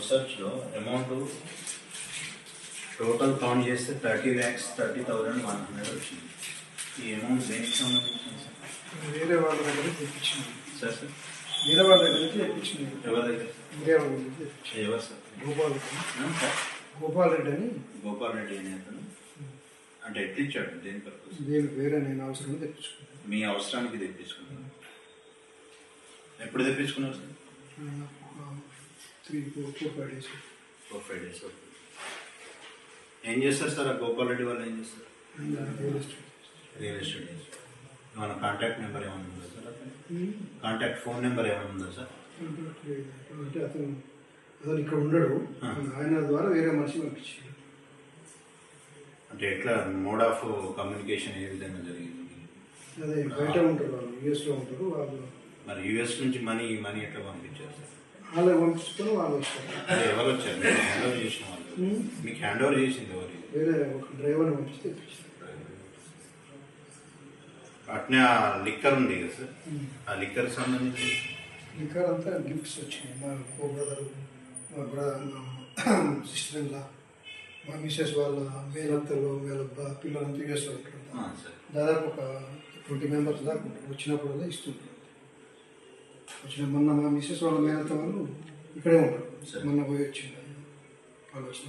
రీసెర్చ్లో amount total count చేస్తే 30,30,100 వచ్చింది. ఈ అమౌంట్ దేనికి సంబంధించింది సార్? వేరే వాళ్ళ దగ్గర తెప్పించింది సార్ సార్ వేరే వాళ్ళ దగ్గర నుంచి తెప్పించింది. ఎవరి దగ్గర? వేరే వాళ్ళ దగ్గర తెప్పించింది. ఎవరు సార్? గోపాల్ రెడ్డి అని. గోపాల్ రెడ్డి అనే అతను అంటే ఎట్లా ఇచ్చాడు? దేని పర్పస్? దీనికి వేరే నేను అవసరం తెప్పించుకున్నాను. మీ అవసరానికి తెప్పించుకున్నాను. ఎప్పుడు తెప్పించుకున్నారు సార్? 3-4-5 days. 4-5 days. ఏం చేస్తారు సార్? ఆ గోపాల్ రెడ్డి వాళ్ళు ఏం చేస్తారు? Real estate. ఏమైనా కాంటాక్ట్ నెంబర్ ఏమైనా ఉందా సార్? కాంటాక్ట్ ఫోన్ నెంబర్ ఏమైనా ఉందా సార్? అంటే అతను ఇక్కడ ఉండడు, ఆయన ద్వారా వేరే మనిషి పంపించాడు. అంటే ఎట్లా మోడ్ ఆఫ్ కమ్యూనికేషన్ ఏ విధంగా జరిగింది? అదే బయట ఉంటారు వాళ్ళు, యూఎస్లో ఉంటారు వాళ్ళు. మరి యూఎస్ నుంచి మనీ ఎట్లా పంపించారు సార్? వాళ్ళకి పంపించుకొని వాళ్ళు వస్తారు. అదే ఎవరు వచ్చారు? మీకు హ్యాండ్ ఓవర్ చేసిన వాళ్ళు? మీకు హ్యాండ్ ఓవర్ చేసింది ఎవరు? వేరే ఒక డ్రైవర్ని పంపిస్తే అట్నే ఆ లిక్కర్ ఉంది కదా సార్, ఆ లిక్కర్ సంబంధించి లిక్కర్ అంతా గిఫ్ట్స్ వచ్చినాయి. మా కో బ్రదరు, మా సిస్టర్ ఇన్లా, మా మిసెస్ వాళ్ళ మేనత్తలు, మేనబ్బా పిల్లలంతా యూఎస్లో ఉంటారు. దాదాపు ఒక 20 members దాకా ఉంటారు. వచ్చినప్పుడల్లా ఇస్తుంటారు. మొన్న మా మిసెస్ వాళ్ళ మేనత్త వాళ్ళు ఇక్కడే ఉంటారు. మొన్న పోయి వచ్చింది వాళ్ళు వచ్చిన